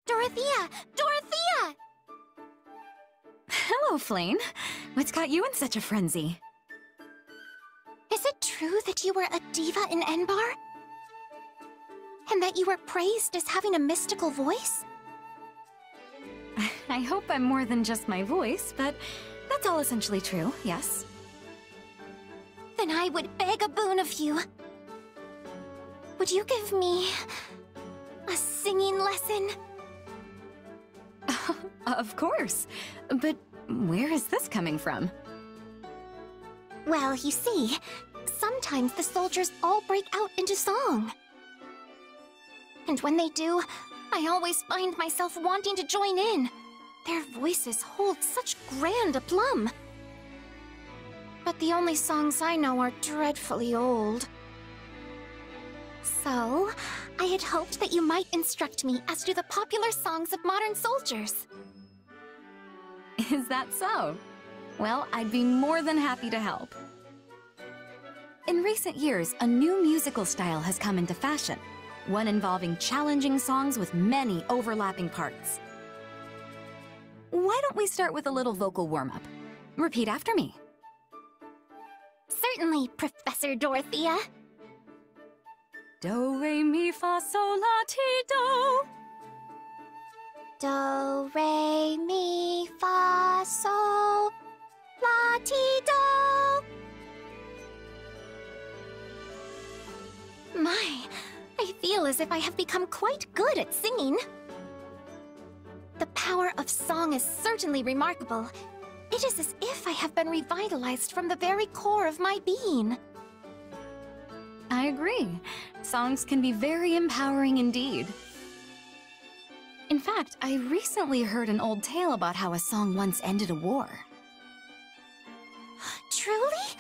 Dorothea! Dorothea! Hello, Flayn. What's got you in such a frenzy? Is it true that you were a diva in Enbar? And that you were praised as having a mystical voice? I hope I'm more than just my voice, but that's all essentially true, yes. Then I would beg a boon of you. Would you give me a singing lesson? Of course. But where is this coming from? Well, you see, sometimes the soldiers all break out into song. And when they do, I always find myself wanting to join in. Their voices hold such grand aplomb. But the only songs I know are dreadfully old. So, I had hoped that you might instruct me as to the popular songs of modern soldiers. Is that so? Well, I'd be more than happy to help. In recent years, a new musical style has come into fashion, one involving challenging songs with many overlapping parts. Why don't we start with a little vocal warm-up? Repeat after me. Certainly, Professor Dorothea. Do, re, mi, fa, sol, la, ti, do. Do, re, mi, fa, sol, la, ti, do. My, I feel as if I have become quite good at singing. The power of song is certainly remarkable. It is as if I have been revitalized from the very core of my being. I agree. Songs can be very empowering indeed. In fact, I recently heard an old tale about how a song once ended a war. Truly?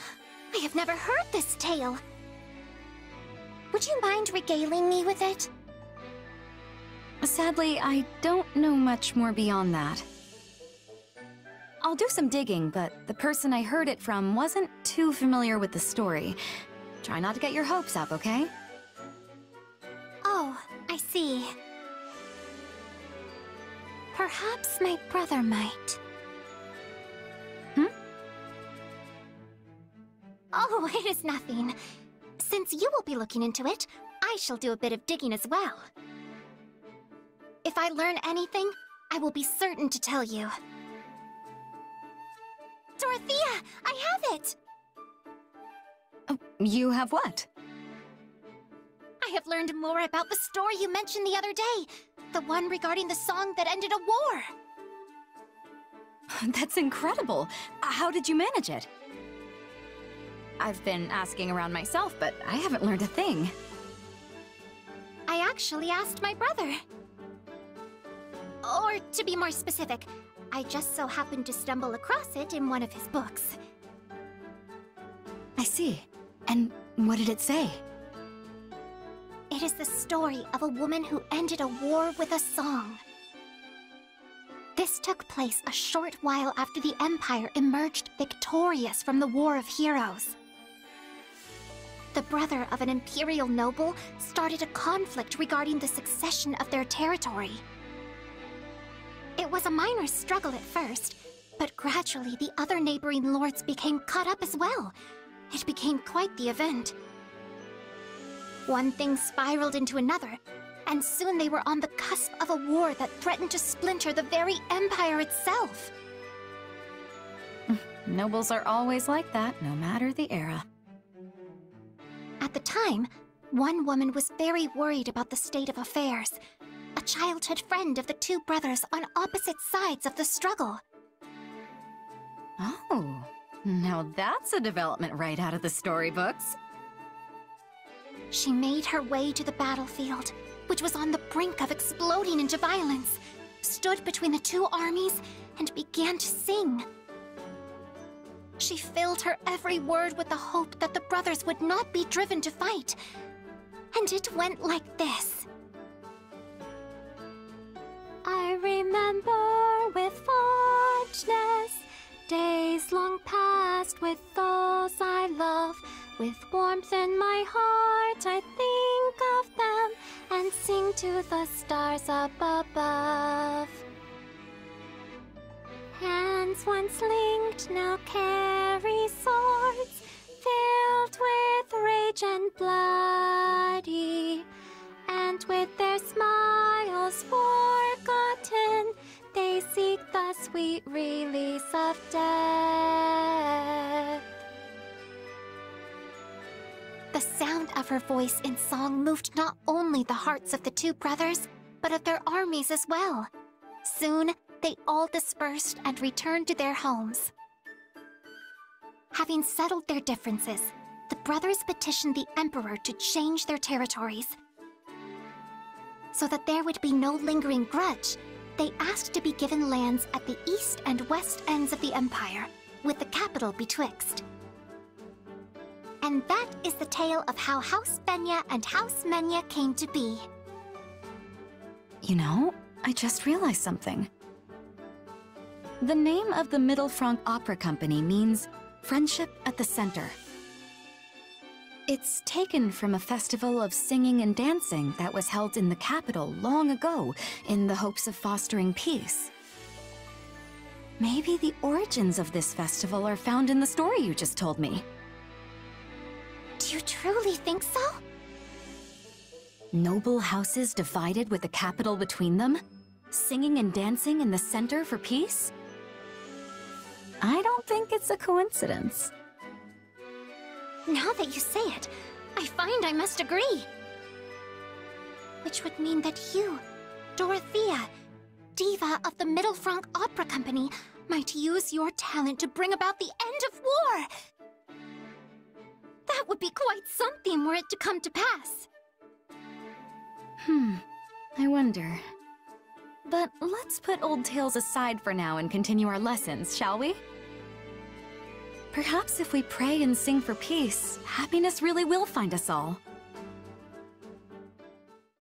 I have never heard this tale. Would you mind regaling me with it? Sadly, I don't know much more beyond that. I'll do some digging, but the person I heard it from wasn't too familiar with the story. Try not to get your hopes up, okay? Oh, I see. Perhaps my brother might. Oh, it is nothing. Since you will be looking into it, I shall do a bit of digging as well. If I learn anything, I will be certain to tell you. Dorothea, I have it! You have what? I have learned more about the story you mentioned the other day. The one regarding the song that ended a war. That's incredible. How did you manage it? I've been asking around myself, but I haven't learned a thing. I actually asked my brother. Or to be more specific, I just so happened to stumble across it in one of his books. I see. And what did it say? It is the story of a woman who ended a war with a song. This took place a short while after the Empire emerged victorious from the War of Heroes. The brother of an imperial noble started a conflict regarding the succession of their territory. It was a minor struggle at first, but gradually the other neighboring lords became caught up as well. It became quite the event. One thing spiraled into another, and soon they were on the cusp of a war that threatened to splinter the very empire itself. Nobles are always like that, no matter the era. At the time, one woman was very worried about the state of affairs, a childhood friend of the two brothers on opposite sides of the struggle. Oh, now that's a development right out of the storybooks. She made her way to the battlefield, which was on the brink of exploding into violence, stood between the two armies, and began to sing. She filled her every word with the hope that the brothers would not be driven to fight. And it went like this. I remember with fondness days long past with those I love. With warmth in my heart I think of them and sing to the stars up above. hands once linked now carry swords, filled with rage and bloody, and with their smiles forgotten, they seek the sweet release of death. The sound of her voice in song moved not only the hearts of the two brothers, but of their armies as well. Soon, they all dispersed and returned to their homes. Having settled their differences, the brothers petitioned the Emperor to change their territories. So that there would be no lingering grudge, they asked to be given lands at the east and west ends of the Empire, with the capital betwixt. And that is the tale of how House Benya and House Menya came to be. You know, I just realized something. The name of the Middle Franc Opera Company means friendship at the center. It's taken from a festival of singing and dancing that was held in the capital long ago in the hopes of fostering peace. Maybe the origins of this festival are found in the story you just told me. Do you truly think so? Noble houses divided with the capital between them? Singing and dancing in the center for peace? I don't think it's a coincidence. Now that you say it, I find I must agree. Which would mean that you, Dorothea, diva of the Middle Franc Opera Company, might use your talent to bring about the end of war. That would be quite something were it to come to pass. I wonder. But let's put old tales aside for now and continue our lessons, shall we? Perhaps if we pray and sing for peace, happiness really will find us all.